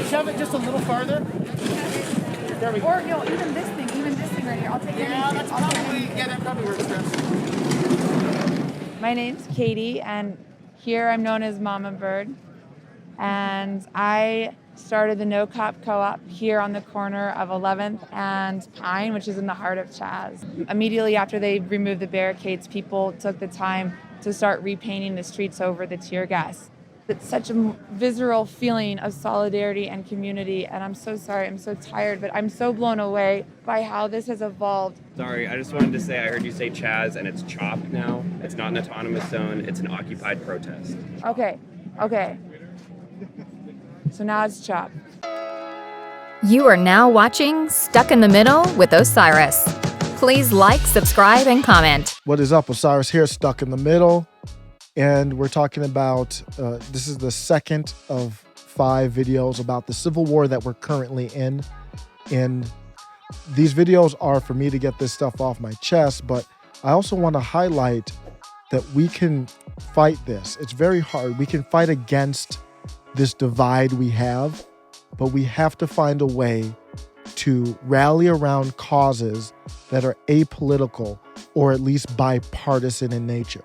Shove it just a little farther. There we go. Or no, even this thing right here. I'll take it. Yeah, that's probably where it's best. My name's Katie, and here I'm known as Mama Bird. And I started the No Cop Co-op here on the corner of 11th and Pine, which is in the heart of Chaz. Immediately after they removed the barricades, people took the time to start repainting the streets over the tear gas. It's such a visceral feeling of solidarity and community, and I'm so sorry, I'm so tired, but I'm so blown away by how this has evolved. Sorry, I just wanted to say I heard you say Chaz, and it's CHOP now. It's not an autonomous zone, it's an occupied protest. Okay. So now it's CHOP. You are now watching Stuck in the Middle with Osiris. Please like, subscribe, and comment. What is up? Osiris here, Stuck in the Middle. And we're talking about, this is the second of 5 videos about the civil war that we're currently in. And these videos are for me to get this stuff off my chest, but I also want to highlight that we can fight this. It's very hard. We can fight against this divide we have, but we have to find a way to rally around causes that are apolitical or at least bipartisan in nature.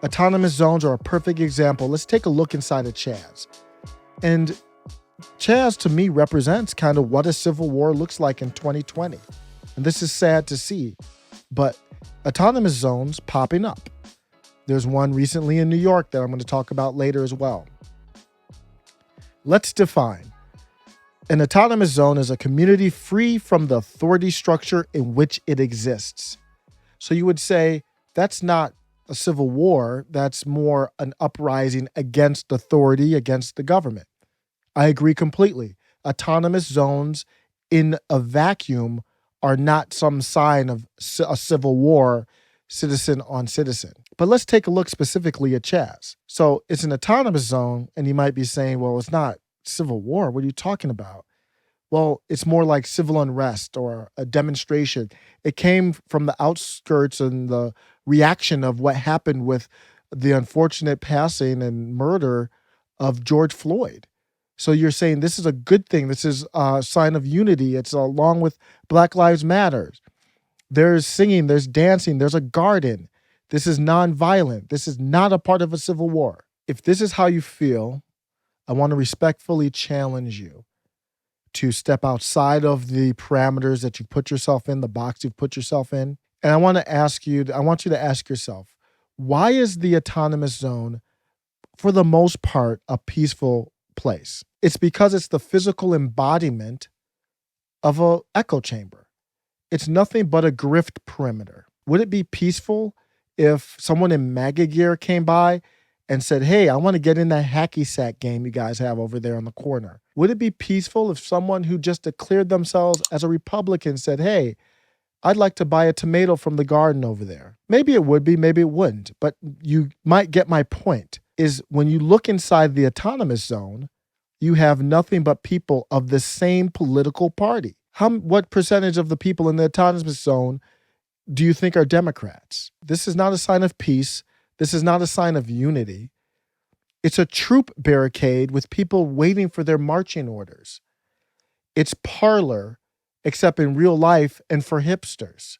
Autonomous zones are a perfect example. Let's take a look inside of Chaz. And Chaz, to me, represents kind of what a civil war looks like in 2020. And this is sad to see, but autonomous zones popping up. There's one recently in New York that I'm going to talk about later as well. Let's define. An autonomous zone is a community free from the authority structure in which it exists. So you would say that's not a civil war, that's more an uprising against authority, against the government. I agree completely. Autonomous zones in a vacuum are not some sign of a civil war, citizen on citizen. But let's take a look specifically at Chaz. So it's an autonomous zone, and you might be saying, well, it's not civil war. What are you talking about? Well, it's more like civil unrest or a demonstration. It came from the outskirts and the reaction of what happened with the unfortunate passing and murder of George Floyd. So you're saying this is a good thing. This is a sign of unity. It's along with Black Lives Matter. There's singing, there's dancing, there's a garden. This is nonviolent. This is not a part of a civil war. If this is how you feel, I want to respectfully challenge you to step outside of the parameters that you put yourself in, the box you've put yourself in. And I want you to ask yourself, why is the autonomous zone, for the most part, a peaceful place? It's because it's the physical embodiment of an echo chamber. It's nothing but a grift perimeter. Would it be peaceful if someone in MAGA gear came by and said, hey, I want to get in that hacky sack game you guys have over there in the corner? Would it be peaceful if someone who just declared themselves as a Republican said, hey, I'd like to buy a tomato from the garden over there? Maybe it would be, maybe it wouldn't. But you might get my point, is when you look inside the autonomous zone, you have nothing but people of the same political party. What percentage of the people in the autonomous zone do you think are Democrats? This is not a sign of peace. This is not a sign of unity. It's a troop barricade with people waiting for their marching orders. It's parlor, except in real life and for hipsters.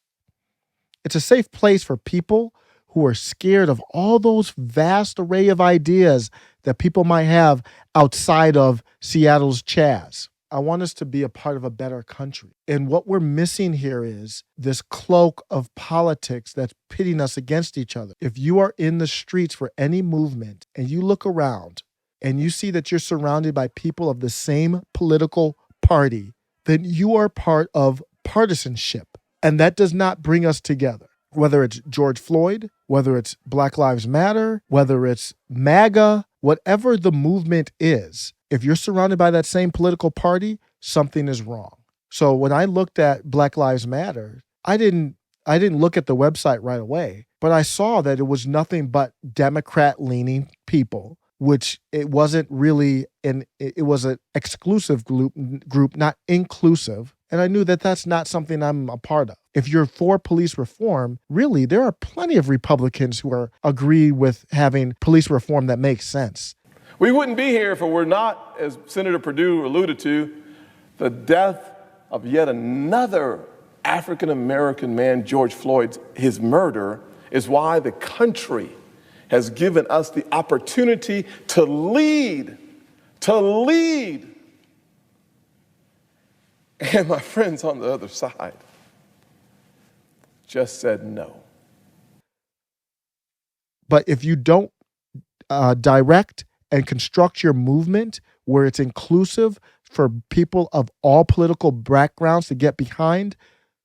It's a safe place for people who are scared of all those vast array of ideas that people might have outside of Seattle's Chaz. I want us to be a part of a better country. And what we're missing here is this cloak of politics that's pitting us against each other. If you are in the streets for any movement and you look around and you see that you're surrounded by people of the same political party, then you are part of partisanship. And that does not bring us together. Whether it's George Floyd, whether it's Black Lives Matter, whether it's MAGA, whatever the movement is, if you're surrounded by that same political party, something is wrong. So when I looked at Black Lives Matter, I didn't look at the website right away, but I saw that it was nothing but Democrat-leaning people, which it wasn't really it was an exclusive group, not inclusive. And I knew that that's not something I'm a part of. If you're for police reform, really, there are plenty of Republicans who agree with having police reform that makes sense. We wouldn't be here if it were not, as Senator Perdue alluded to, the death of yet another African-American man, George Floyd. His murder is why the country has given us the opportunity to lead. And my friends on the other side just said no. But if you don't direct and construct your movement where it's inclusive for people of all political backgrounds to get behind,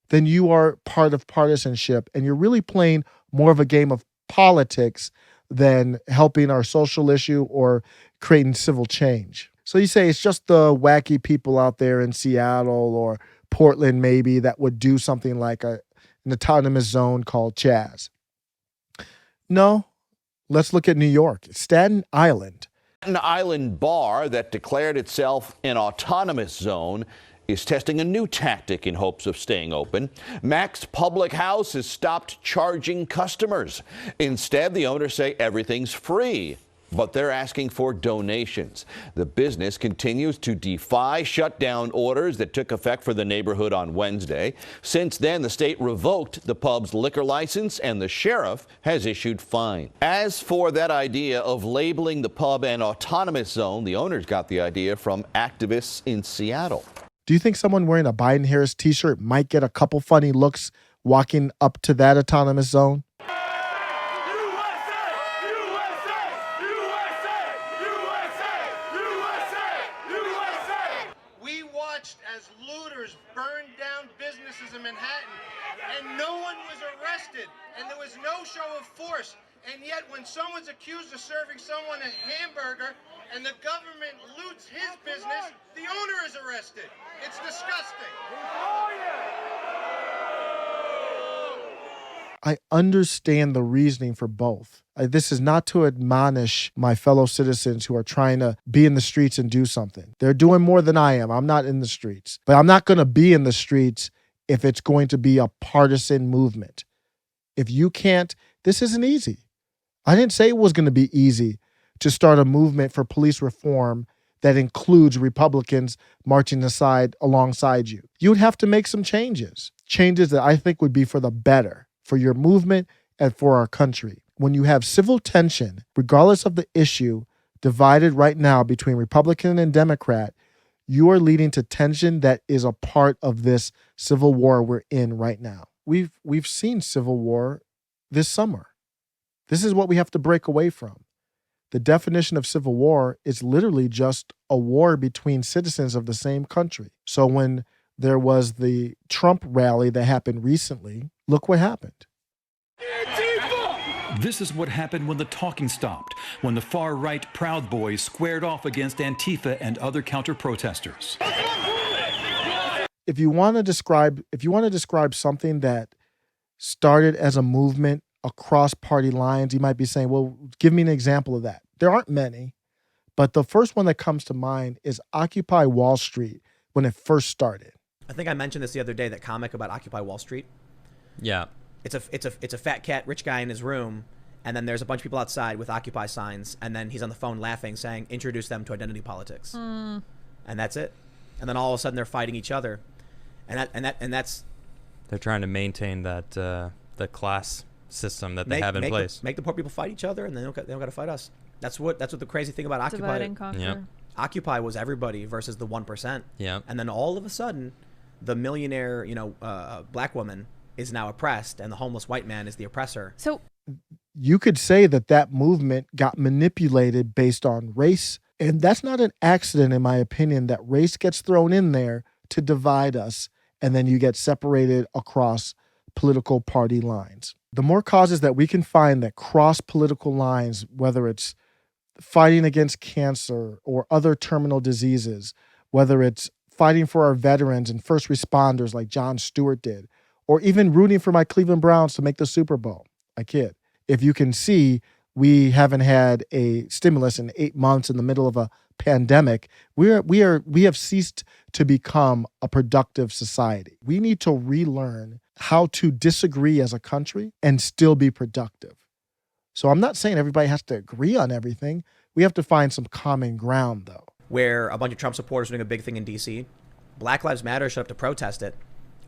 then you are part of partisanship, and you're really playing more of a game of politics than helping our social issue or creating civil change. So you say it's just the wacky people out there in Seattle or Portland maybe that would do something like an autonomous zone called Chaz. No, let's look at New York. Staten Island. Staten Island bar that declared itself an autonomous zone is testing a new tactic in hopes of staying open. Mac's Public House has stopped charging customers. Instead, the owners say everything's free, but they're asking for donations. The business continues to defy shutdown orders that took effect for the neighborhood on Wednesday. Since then, the state revoked the pub's liquor license and the sheriff has issued fines. As for that idea of labeling the pub an autonomous zone, the owners got the idea from activists in Seattle. Do you think someone wearing a Biden-Harris t-shirt might get a couple funny looks walking up to that autonomous zone? We watched as looters burned down businesses in Manhattan, and no one was arrested, and there was no show of force. And yet when someone's accused of serving someone a hamburger and the government loots his business, the owner is arrested. It's disgusting. I understand the reasoning for both. This is not to admonish my fellow citizens who are trying to be in the streets and do something. They're doing more than I am. I'm not in the streets. But I'm not going to be in the streets if it's going to be a partisan movement. If you can't, this isn't easy. I didn't say it was going to be easy to start a movement for police reform that includes Republicans marching alongside you. You would have to make some changes that I think would be for the better, for your movement and for our country. When you have civil tension, regardless of the issue, divided right now between Republican and Democrat, you are leading to tension that is a part of this civil war we're in right now. We've seen civil war this summer. This is what we have to break away from. The definition of civil war is literally just a war between citizens of the same country. So when there was the Trump rally that happened recently, look what happened. Antifa! This is what happened when the talking stopped, when the far-right Proud Boys squared off against Antifa and other counter-protesters. If you want to describe something that started as a movement across party lines, you might be saying, well, give me an example of that. There aren't many, but the first one that comes to mind is Occupy Wall Street when it first started. I think I mentioned this the other day, that comic about Occupy Wall Street. Yeah. It's a fat cat, rich guy in his room, and then there's a bunch of people outside with Occupy signs, and then he's on the phone laughing, saying, introduce them to identity politics. And that's it. And then all of a sudden they're fighting each other. And that's They're trying to maintain that the class system that they have in place. Make the poor people fight each other, and they don't got to fight us. That's what the crazy thing about Occupy. Divide and conquer. Yep. Occupy was everybody versus the 1%. Yeah. And then all of a sudden, the millionaire, black woman is now oppressed, and the homeless white man is the oppressor. So you could say that movement got manipulated based on race, and that's not an accident, in my opinion, that race gets thrown in there to divide us, and then you get separated across political party lines. The more causes that we can find that cross political lines, whether it's fighting against cancer or other terminal diseases, whether it's fighting for our veterans and first responders like Jon Stewart did, or even rooting for my Cleveland Browns to make the Super Bowl. I kid. If you can see, we haven't had a stimulus in 8 months in the middle of a pandemic, we have ceased to become a productive society. We need to relearn how to disagree as a country and still be productive. So I'm not saying everybody has to agree on everything. We have to find some common ground, though. Where a bunch of Trump supporters were doing a big thing in D.C. Black Lives Matter showed up to protest it,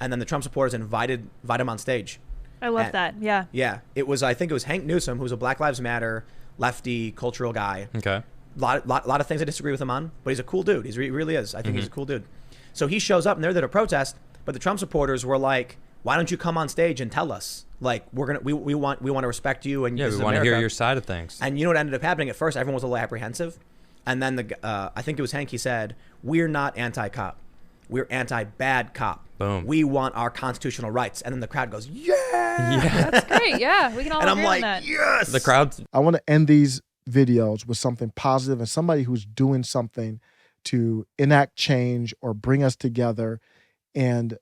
and then the Trump supporters invited him on stage. I love that. Yeah. Yeah. I think it was Hank Newsom, who's a Black Lives Matter lefty cultural guy. Okay. Lot of things I disagree with him on, but he's a cool dude. He really is. I think he's a cool dude. So he shows up and they're there to protest, but the Trump supporters were like, "Why don't you come on stage and tell us? Like, we want to respect you, and yeah, we want to hear your side of things." And you know what ended up happening? At first, everyone was a little apprehensive, and then I think it was Hank. He said, "We're not anti-cop. We're anti-bad cop. Boom. We want our constitutional rights." And then the crowd goes, "Yeah, That's great. Yeah, we can all and agree I'm on like, that. "Yes." The crowd. I want to end these videos with something positive and somebody who's doing something to enact change or bring us together. And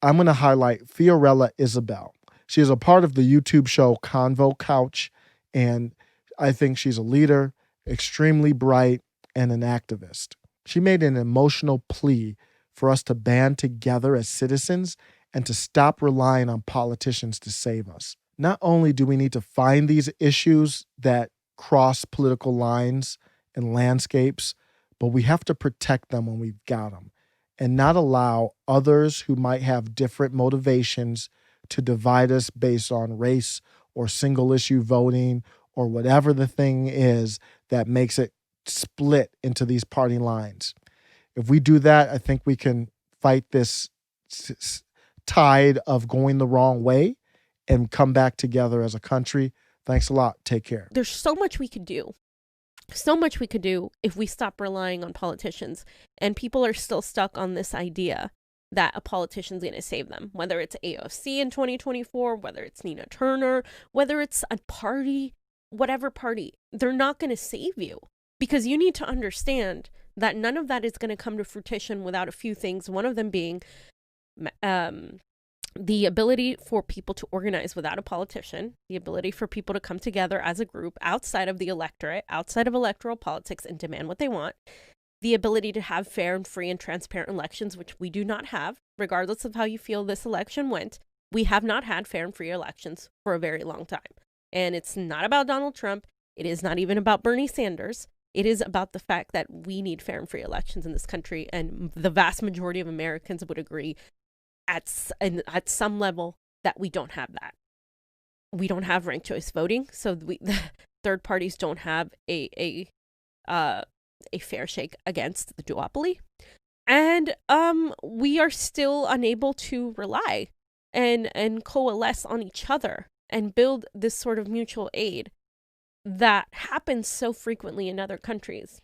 I'm going to highlight Fiorella Isabel. She is a part of the YouTube show Convo Couch, and I think she's a leader, extremely bright, and an activist. She made an emotional plea for us to band together as citizens and to stop relying on politicians to save us. Not only do we need to find these issues that cross political lines and landscapes, but we have to protect them when we've got them and not allow others who might have different motivations to divide us based on race or single issue voting or whatever the thing is that makes it split into these party lines. If we do that, I think we can fight this tide of going the wrong way and come back together as a country. Thanks a lot. Take care. There's so much we could do. So much we could do if we stop relying on politicians. And people are still stuck on this idea that a politician's going to save them. Whether it's AOC in 2024, whether it's Nina Turner, whether it's a party, whatever party, they're not going to save you. Because you need to understand that none of that is going to come to fruition without a few things. One of them being the ability for people to organize without a politician, the ability for people to come together as a group outside of the electorate, outside of electoral politics, and demand what they want, the ability to have fair and free and transparent elections, which we do not have, regardless of how you feel this election went. We have not had fair and free elections for a very long time. And it's not about Donald Trump. It is not even about Bernie Sanders. It is about the fact that we need fair and free elections in this country. And the vast majority of Americans would agree at some level that we don't have that. We don't have ranked choice voting, so the third parties don't have a fair shake against the duopoly, and we are still unable to rely and coalesce on each other and build this sort of mutual aid that happens so frequently in other countries.